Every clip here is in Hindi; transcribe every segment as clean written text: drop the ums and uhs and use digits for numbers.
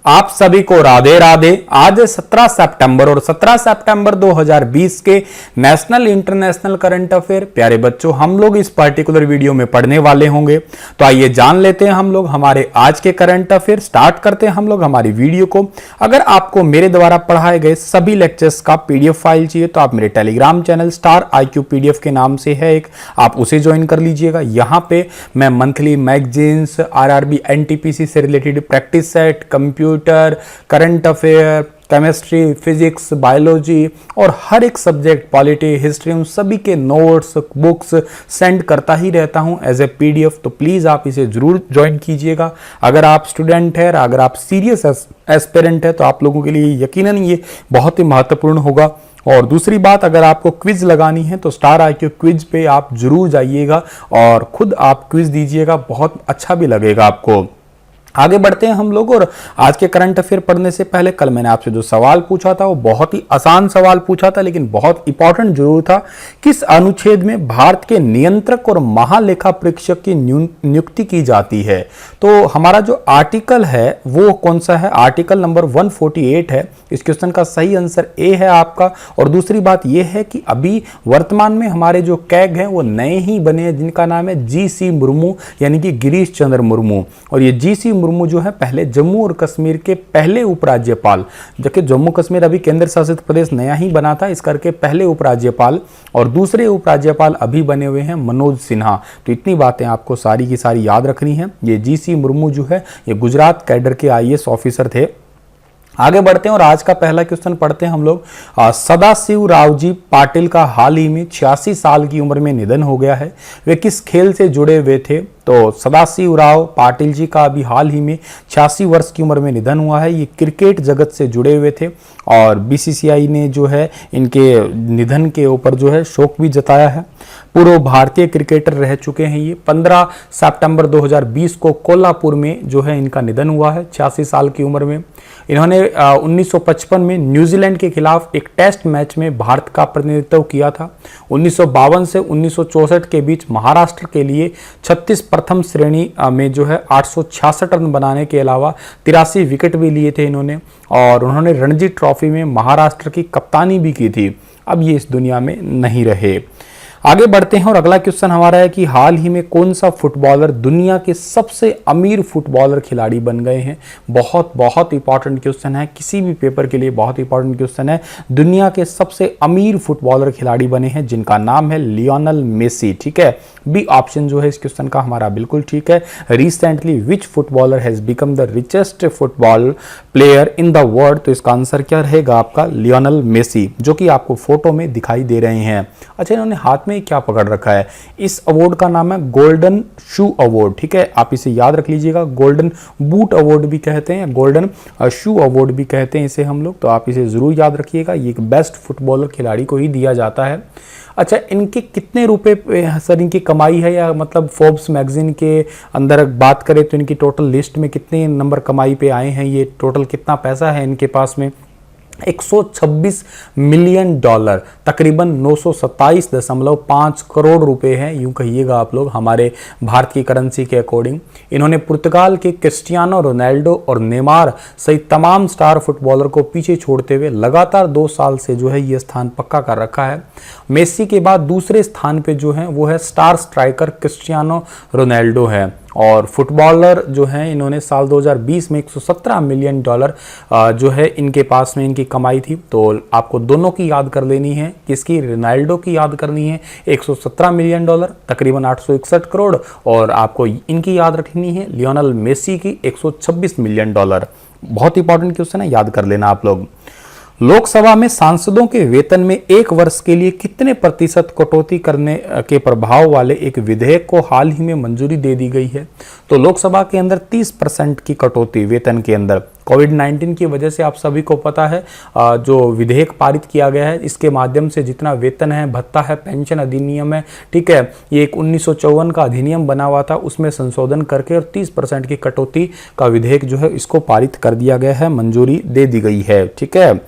आप सभी को राधे राधे। आज 17 सितंबर और 17 सितंबर 2020 के नेशनल इंटरनेशनल करंट अफेयर। प्यारे बच्चों, हम लोग इस पर्टिकुलर वीडियो में पढ़ने वाले होंगे, तो आइए जान लेते हैं हम लोग हमारे आज के करंट अफेयर। स्टार्ट करते हैं हम लोग हमारी वीडियो को। अगर आपको मेरे द्वारा पढ़ाए गए सभी लेक्चर्स का पीडीएफ फाइल चाहिए तो आप मेरे Telegram channel star IQ PDF के नाम से है एक, आप उसे ज्वाइन कर लीजिएगा। यहाँ पे मैं मंथली मैगजीन्स, RRB NTPC से related practice set, computer, current affair, chemistry, physics, biology और हर एक सब्जेक्ट, पॉलिटी, हिस्ट्री, उन सभी के नोट्स, बुक्स सेंड करता ही रहता हूं एज ए PDF। तो प्लीज आप इसे जरूर ज्वाइन कीजिएगा। अगर आप स्टूडेंट है, अगर आप सीरियस एस्पिरेंट है, तो आप लोगों के लिए यकीनन ये बहुत ही महत्वपूर्ण होगा। और दूसरी बात, अगर आपको क्विज लगानी है तो स्टार IQ क्विज पे आप जरूर जाइएगा और खुद आप क्विज दीजिएगा, बहुत अच्छा भी लगेगा आपको। आगे बढ़ते हैं हम लोग। और आज के करंट अफेयर पढ़ने से पहले कल मैंने आपसे जो सवाल पूछा था वो बहुत ही आसान सवाल पूछा था, लेकिन बहुत इंपॉर्टेंट जरूर था। किस अनुच्छेद में भारत के नियंत्रक और महालेखा परीक्षक की नियुक्ति की जाती है? तो हमारा जो आर्टिकल है वो कौन सा है? आर्टिकल नंबर 148 है। इस क्वेश्चन का सही आंसर ए है आपका। और दूसरी बात यह है कि अभी वर्तमान में हमारे जो कैग हैं वो नए ही बने हैं, जिनका नाम है GC मुर्मू, यानी कि गिरीश चंद्र मुर्मू। और ये GC मुर्मू जो है पहले जम्मू और कश्मीर के पहले उपराज्यपाल, जबकि जम्मू कश्मीर अभी केंद्र शासित प्रदेश नया ही बना था, इस करके पहले उपराज्यपाल, और दूसरे उपराज्यपाल अभी बने हुए हैं मनोज सिन्हा। तो इतनी बातें आपको सारी की सारी याद रखनी है। ये GC मुर्मू जो है ये गुजरात कैडर के IAS ऑफिसर थे। आगे बढ़ते हैं और आज का पहला क्वेश्चन पढ़ते हैं हम लोग। सदाशिव रावजी पाटिल का हाल ही में 86 साल की उम्र में निधन हो गया है। वे किस खेल से जुड़े हुए थे? तो सदाशिव राव पाटिल जी का अभी हाल ही में 86 वर्ष की उम्र में निधन हुआ है। ये क्रिकेट जगत से जुड़े हुए थे और BCCI ने जो है इनके निधन के ऊपर जो है शोक भी जताया है। पूर्व भारतीय क्रिकेटर रह चुके हैं ये। 15 सितंबर 2020 को कोल्हापुर में जो है इनका निधन हुआ है 86 साल की उम्र में। इन्होंने 1955 में न्यूजीलैंड के खिलाफ एक टेस्ट मैच में भारत का प्रतिनिधित्व किया था। 1952 से 1964 के बीच महाराष्ट्र के लिए 36 प्रथम श्रेणी में जो है 866 रन बनाने के अलावा 83 विकेट भी लिए थे इन्होंने। और उन्होंने रणजी ट्रॉफी में महाराष्ट्र की कप्तानी भी की थी। अब ये इस दुनिया में नहीं रहे। आगे बढ़ते हैं और अगला क्वेश्चन हमारा है कि हाल ही में कौन सा फुटबॉलर दुनिया के सबसे अमीर फुटबॉलर खिलाड़ी बन गए हैं? बहुत इंपॉर्टेंट क्वेश्चन है, किसी भी पेपर के लिए बहुत इंपॉर्टेंट क्वेश्चन है। दुनिया के सबसे अमीर फुटबॉलर खिलाड़ी बने हैं जिनका नाम है लियोनेल मेसी। ठीक है, बी ऑप्शन जो है इस क्वेश्चन का हमारा बिल्कुल ठीक है। Recently which footballer has become the richest football player in the world? तो इसका आंसर क्या रहेगा आपका? लियोनेल मेसी, जो कि आपको फोटो में दिखाई दे रहे हैं। अच्छा, इन्होंने हाथ में क्या पकड़ रखा है? इस अवार्ड का नाम है गोल्डन शू अवार्ड। ठीक है, आप इसे याद रख लीजिएगा। गोल्डन बूट अवार्ड भी कहते हैं, गोल्डन शू अवार्ड भी कहते हैं इसे हम लोग, तो आप इसे जरूर याद रखिएगा। ये एक बेस्ट फुटबॉलर खिलाड़ी को ही दिया जाता है। अच्छा, इनके कितने रुपए सर इनकी कमाई है, या मतलब फोर्ब्स मैगजीन के अंदर बात करें तो इनकी टोटल लिस्ट में कितने नंबर कमाई पे आए हैं, ये टोटल कितना पैसा है इनके पास में? 126 मिलियन डॉलर, तकरीबन 927.5 करोड़ रुपए हैं, यूं कहिएगा आप लोग हमारे भारत की करेंसी के अकॉर्डिंग। इन्होंने पुर्तगाल के क्रिस्टियानो रोनाल्डो और नेमार सहित तमाम स्टार फुटबॉलर को पीछे छोड़ते हुए लगातार 2 साल से जो है ये स्थान पक्का कर रखा है। मेसी के बाद दूसरे स्थान पे जो है वो है स्टार स्ट्राइकर क्रिस्टियानो रोनाल्डो है। और फुटबॉलर जो है इन्होंने साल 2020 में 117 मिलियन डॉलर जो है इनके पास में इनकी कमाई थी। तो आपको दोनों की याद कर लेनी है, किसकी? रोनाल्डो की याद करनी है 117 मिलियन डॉलर, तकरीबन 861 करोड़, और आपको इनकी याद रखनी है लियोनेल मेसी की 126 मिलियन डॉलर। बहुत इंपॉर्टेंट क्वेश्चन है, याद कर लेना आप लोग। लोकसभा में सांसदों के वेतन में 1 वर्ष के लिए कितने प्रतिशत कटौती करने के प्रभाव वाले एक विधेयक को हाल ही में मंजूरी दे दी गई है? तो लोकसभा के अंदर 30% की कटौती वेतन के अंदर। कोविड-19 की वजह से आप सभी को पता है जो विधेयक पारित किया गया है, इसके माध्यम से जितना वेतन है, भत्ता है, पेंशन अधिनियम है, ठीक है, ये एक 1954 का अधिनियम बना हुआ था, उसमें संशोधन करके और 30% की कटौती का विधेयक जो है इसको पारित कर दिया गया है, मंजूरी दे दी गई है। ठीक है,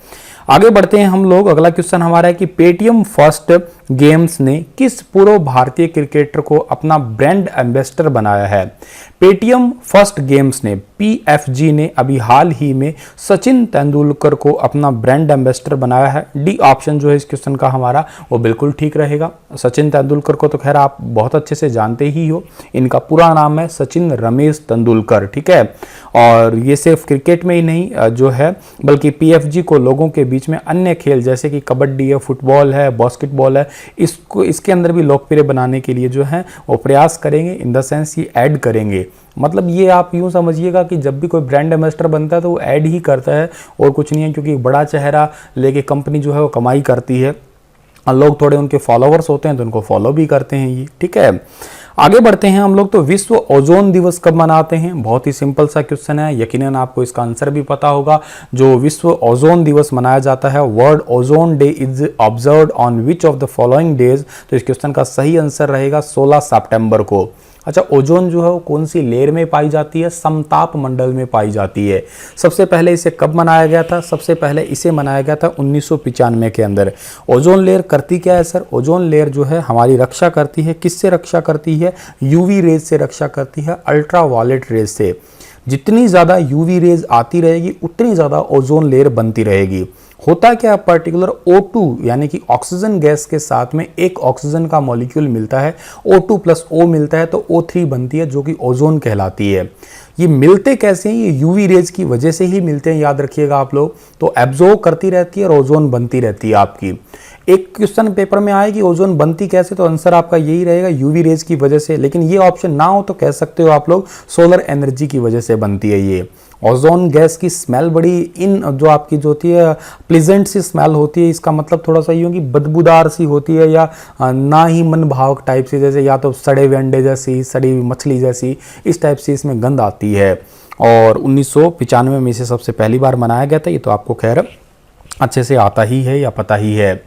आगे बढ़ते हैं हम लोग। अगला क्वेश्चन हमारा है कि पेटीएम फर्स्ट गेम्स ने किस पूर्व भारतीय क्रिकेटर को अपना ब्रांड एम्बेसडर बनाया है? पेटीएम फर्स्ट गेम्स ने, पीएफजी ने अभी हाल ही में सचिन तेंदुलकर को अपना ब्रांड एम्बेसडर बनाया है। डी ऑप्शन जो है इस क्वेश्चन का हमारा वो बिल्कुल ठीक रहेगा। सचिन तेंदुलकर को तो खैर आप बहुत अच्छे से जानते ही हो, इनका पूरा नाम है सचिन रमेश तेंदुलकर, ठीक है। और ये सिर्फ क्रिकेट में ही नहीं जो है बल्कि पीएफजी को लोगों के बीच में अन्य खेल जैसे कि कबड्डी है, फुटबॉल है, बास्केटबॉल है, इसके अंदर भी लोकप्रिय बनाने के लिए जो है वो प्रयास करेंगे, इन द सेंस ये ऐड करेंगे। मतलब ये आप यूं समझिएगा कि जब भी कोई ब्रांड एम्बेसडर बनता है तो वो ऐड ही करता है और कुछ नहीं है, क्योंकि बड़ा चेहरा लेके कंपनी जो है वो कमाई करती है और लोग थोड़े उनके फॉलोवर्स होते हैं तो उनको फॉलो भी करते हैं ये, ठीक है। आगे बढ़ते हैं हम लोग। तो विश्व ओजोन दिवस कब मनाते हैं? बहुत ही सिंपल सा क्वेश्चन है, यकीनन आपको इसका आंसर भी पता होगा। जो विश्व ओजोन दिवस मनाया जाता है, world ozone day is observed on which of the following days? तो इस क्वेश्चन का सही आंसर रहेगा 16 सितंबर को। अच्छा, ओजोन जो है वो कौन सी लेयर में पाई जाती है? समताप मंडल में पाई जाती है। सबसे पहले इसे कब मनाया गया था? सबसे पहले इसे मनाया गया था 1995 के अंदर। ओजोन लेयर करती क्या है सर? ओजोन लेयर जो है हमारी रक्षा करती है, किससे रक्षा करती है? यूवी रेज से रक्षा करती है, अल्ट्रावायलेट रेज से। जितनी ज़्यादा यूवी रेज आती रहेगी उतनी ज़्यादा ओजोन लेयर बनती रहेगी। होता क्या, पर्टिकुलर O2 यानी कि ऑक्सीजन गैस के साथ में एक ऑक्सीजन का मॉलिक्यूल मिलता है, O2 प्लस O मिलता है तो O3 बनती है जो कि ओजोन कहलाती है। ये मिलते कैसे हैं? ये यूवी रेज की वजह से ही मिलते हैं, याद रखिएगा आप लोग। तो एब्जॉर्ब करती रहती है और ओजोन बनती रहती है आपकी। एक क्वेश्चन पेपर में आए कि ओजोन बनती कैसे, तो आंसर आपका यही रहेगा यूवी रेज की वजह से। लेकिन ये ऑप्शन ना हो तो कह सकते हो आप लोग सोलर एनर्जी की वजह से बनती है ये। ओजोन गैस की स्मेल बड़ी जो आपकी जो होती है प्लीजेंट सी स्मेल होती है। इसका मतलब थोड़ा सा यूं कि बदबूदार सी होती है या ना ही मन भावक टाइप से, जैसे या तो सड़े हुए अंडे जैसी, सड़ी हुई मछली जैसी, इस टाइप से इसमें गंध आती है। और 1995 में इसे सबसे पहली बार मनाया गया था। ये तो आपको खैर अच्छे से आता ही है या पता ही है।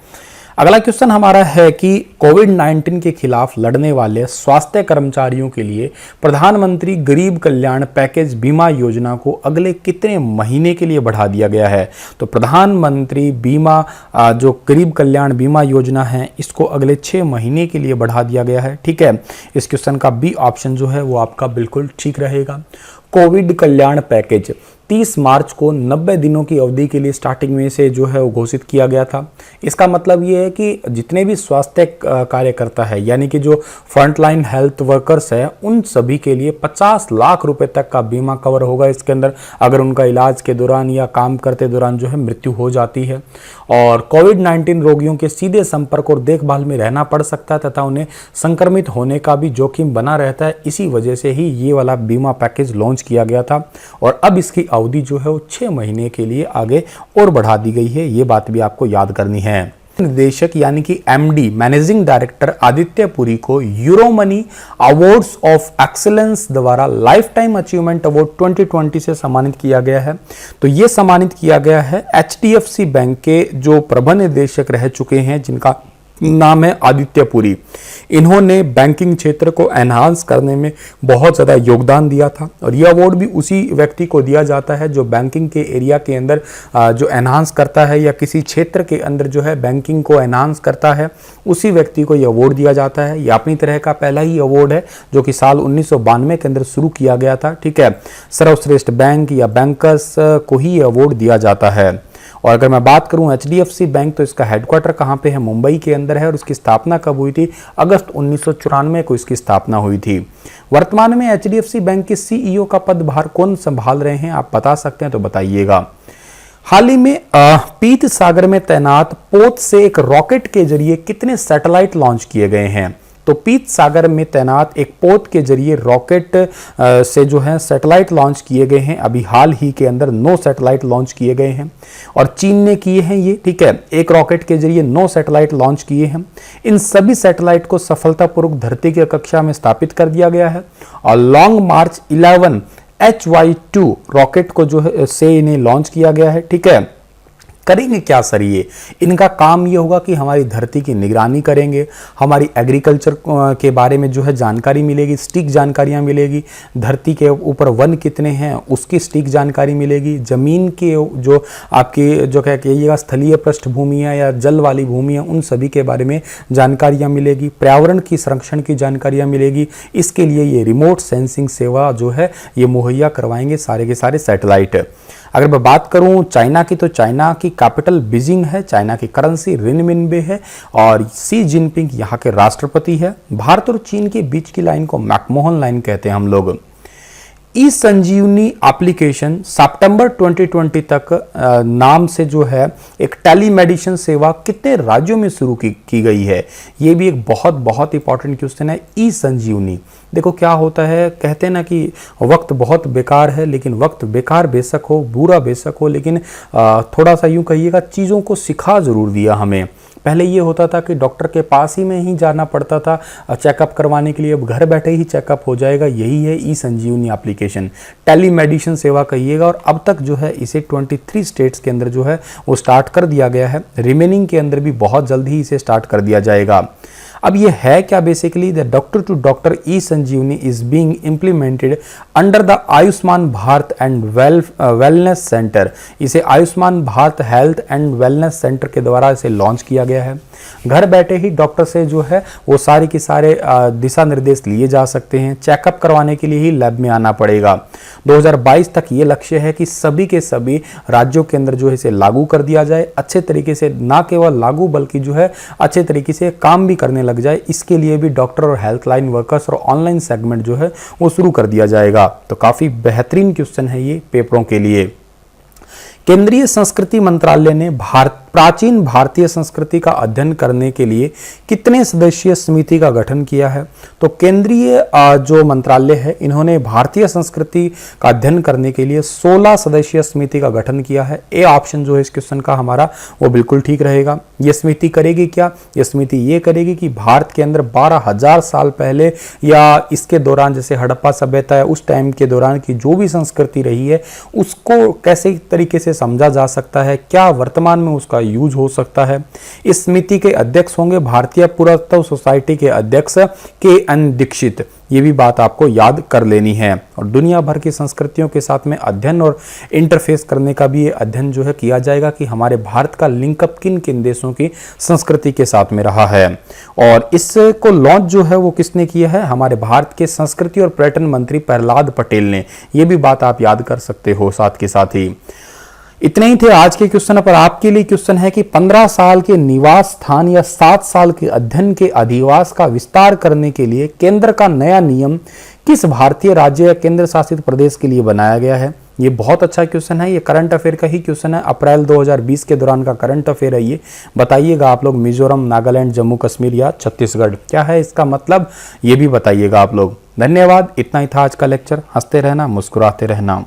अगला क्वेश्चन हमारा है कि कोविड-19 के खिलाफ लड़ने वाले स्वास्थ्य कर्मचारियों के लिए प्रधानमंत्री गरीब कल्याण पैकेज बीमा योजना को अगले कितने महीने के लिए बढ़ा दिया गया है? तो प्रधानमंत्री बीमा जो गरीब कल्याण बीमा योजना है इसको अगले 6 महीने के लिए बढ़ा दिया गया है, ठीक है। इस क्वेश्चन का बी ऑप्शन जो है वो आपका बिल्कुल ठीक रहेगा। कोविड कल्याण पैकेज 30 मार्च को 90 दिनों की अवधि के लिए स्टार्टिंग में से जो है वो घोषित किया गया था। इसका मतलब ये है कि जितने भी स्वास्थ्य कार्यकर्ता है यानी कि जो फ्रंटलाइन हेल्थ वर्कर्स है उन सभी के लिए 50 लाख रुपए तक का बीमा कवर होगा इसके अंदर, अगर उनका इलाज के दौरान या काम करते दौरान जो है मृत्यु हो जाती है। और कोविड-19 रोगियों के सीधे संपर्क और देखभाल में रहना पड़ सकता है तथा उन्हें संक्रमित होने का भी जोखिम बना रहता है। इसी वजह से ही ये वाला बीमा पैकेज लॉन्च किया गया था और अब इसकी अवधि जो है वो 6 महीने के लिए आगे और बढ़ा दी गई है। ये बात भी आपको याद करनी है। निदेशक यानी कि MD managing director Aditya Puri को यूरोमनी अवार्ड्स ऑफ एक्सीलेंस द्वारा लाइफ टाइम अचीवमेंट अवार्ड 2020 से सम्मानित किया गया है। तो ये सम्मानित किया गया है एचडीएफसी बैंक के जो प्रबंध निदेशक रह चुके हैं जिनका नाम है आदित्य पुरी। इन्होंने बैंकिंग क्षेत्र को एनहांस करने में बहुत ज़्यादा योगदान दिया था और यह अवार्ड भी उसी व्यक्ति को दिया जाता है जो बैंकिंग के एरिया के अंदर जो एनहांस करता है या किसी क्षेत्र के अंदर जो है बैंकिंग को एनहांस करता है, उसी व्यक्ति को यह अवार्ड दिया जाता है। यह अपनी तरह का पहला ही अवार्ड है जो कि साल 1992 के अंदर शुरू किया गया था, ठीक है। सर्वश्रेष्ठ बैंक या बैंकर्स को ही अवार्ड दिया जाता है। और अगर मैं बात करूं एचडीएफसी बैंक तो इसका हेडक्वार्टर कहां पे है? मुंबई के अंदर है। और उसकी स्थापना कब हुई थी? अगस्त 1994 को इसकी स्थापना हुई थी। वर्तमान में एचडीएफसी बैंक के सीईओ का पदभार कौन संभाल रहे हैं, आप बता सकते हैं तो बताइएगा। हाल ही में पीत सागर में तैनात पोत से एक रॉकेट के जरिए कितने सैटेलाइट लॉन्च किए गए हैं? तो पीत सागर में तैनात एक पोत के जरिए रॉकेट से जो है सैटेलाइट लॉन्च किए गए हैं। अभी हाल ही के अंदर 9 सैटेलाइट लॉन्च किए गए हैं और चीन ने किए हैं ये, ठीक है। एक रॉकेट के जरिए 9 सैटेलाइट लॉन्च किए हैं। इन सभी सैटेलाइट को सफलतापूर्वक धरती की कक्षा में स्थापित कर दिया गया है और लॉन्ग मार्च 11 HY2 रॉकेट को जो है से इन्हें लॉन्च किया गया है, ठीक है। करेंगे क्या सर? ये इनका काम ये होगा कि हमारी धरती की निगरानी करेंगे, हमारी एग्रीकल्चर के बारे में जो है जानकारी मिलेगी, सटीक जानकारियाँ मिलेगी, धरती के ऊपर वन कितने हैं उसकी सटीक जानकारी मिलेगी, ज़मीन के जो आपकी जो क्या कहिएगा स्थलीय पृष्ठभूमि है या जल वाली भूमि है उन सभी के बारे में जानकारियाँ मिलेगी, पर्यावरण की संरक्षण की जानकारियाँ मिलेगी। इसके लिए ये रिमोट सेंसिंग सेवा जो है ये मुहैया करवाएंगे सारे के सारे सैटेलाइट। अगर मैं बात करूं चाइना की, तो चाइना की कैपिटल बीजिंग है, चाइना की करेंसी रिनमिनबे है और सी जिनपिंग यहाँ के राष्ट्रपति है। भारत और चीन के बीच की लाइन को मैकमोहन लाइन कहते हैं हम लोग। ई संजीवनी एप्लीकेशन सितंबर 2020 तक नाम से जो है एक टेलीमेडिसिन सेवा कितने राज्यों में शुरू की गई है? ये भी एक बहुत इंपॉर्टेंट क्वेश्चन है। ई संजीवनी, देखो क्या होता है, कहते हैं ना कि वक्त बहुत बेकार है, लेकिन वक्त बेकार बेशक हो, बुरा बेशक हो, लेकिन थोड़ा सा यूं कहिएगा चीज़ों को सिखा ज़रूर दिया हमें। पहले ये होता था कि डॉक्टर के पास ही में ही जाना पड़ता था चेकअप करवाने के लिए, अब घर बैठे ही चेकअप हो जाएगा। यही है ई संजीवनी एप्लीकेशन, टेलीमेडिसिन सेवा कहिएगा। और अब तक जो है इसे 23 स्टेट्स के अंदर जो है वो स्टार्ट कर दिया गया है, रिमेनिंग के अंदर भी बहुत जल्द ही इसे स्टार्ट कर दिया जाएगा। अब ये है क्या? Basically the doctor to doctor e Sanjeevani is being implemented under the Ayushman Bharat and wellness centre. इसे Ayushman Bharat health and wellness centre के द्वारा इसे लॉन्च किया गया है। घर बैठे ही डॉक्टर से जो है वो सारे के सारे दिशा निर्देश लिए जा सकते हैं। चेकअप करवाने के लिए ही लैब में आना पड़ेगा। 2022 तक ये लक्ष्य है कि सभी के सभी राज्यों के अंदर जो है इसे लागू कर दिया जाए, अच्छे तरीके से, ना केवल लागू बल्कि जो है अच्छे तरीके से काम भी करने लग जाए। इसके लिए भी डॉक्टर और हेल्थ लाइन वर्कर्स और ऑनलाइन सेगमेंट जो है वो शुरू कर दिया जाएगा। तो काफी बेहतरीन क्वेश्चन है ये पेपरों के लिए। केंद्रीय संस्कृति मंत्रालय ने प्राचीन भारतीय संस्कृति का अध्ययन करने के लिए कितने सदस्यीय समिति का गठन किया है? तो केंद्रीय जो मंत्रालय है इन्होंने भारतीय संस्कृति का अध्ययन करने के लिए 16 सदस्यीय समिति का गठन किया है। ए ऑप्शन जो है इस क्वेश्चन का हमारा वो बिल्कुल ठीक रहेगा। ये समिति करेगी क्या? ये समिति ये करेगी कि भारत के अंदर 12,000 साल पहले या इसके दौरान, जैसे हड़प्पा सभ्यता है उस टाइम के दौरान की जो भी संस्कृति रही है उसको कैसे तरीके से समझा जा सकता है, क्या वर्तमान में उसका यूज हो सकता है। इस समिति के अध्यक्ष होंगे भारतीय पुरातत्व सोसाइटी के अध्यक्ष के.एन. दीक्षित। ये भी बात आपको याद कर लेनी है। और दुनिया भर की संस्कृतियों के साथ में अध्ययन और इंटरफेस करने का भी ये अध्ययन जो है किया जाएगा कि हमारे भारत का लिंकअप किन किन देशों की संस्कृति के साथ में रहा है। और इसको लॉन्च जो है वो किसने किया है? हमारे भारत के संस्कृति और पर्यटन मंत्री प्रहलाद पटेल ने। ये भी बात आप याद कर सकते हो साथ के साथ ही। इतने ही थे आज के क्वेश्चन पर। आपके लिए क्वेश्चन है कि 15 साल के निवास स्थान या 7 साल के अध्ययन के अधिवास का विस्तार करने के लिए केंद्र का नया नियम किस भारतीय राज्य या केंद्र शासित प्रदेश के लिए बनाया गया है? ये बहुत अच्छा क्वेश्चन है। ये करंट अफेयर का ही क्वेश्चन है, अप्रैल 2020 के दौरान का करंट अफेयर है ये। बताइएगा आप लोग, मिजोरम, नागालैंड, जम्मू कश्मीर या छत्तीसगढ़, क्या है इसका मतलब? ये भी बताइएगा आप लोग। धन्यवाद। इतना ही था आज का लेक्चर। हंसते रहना, मुस्कुराते रहना।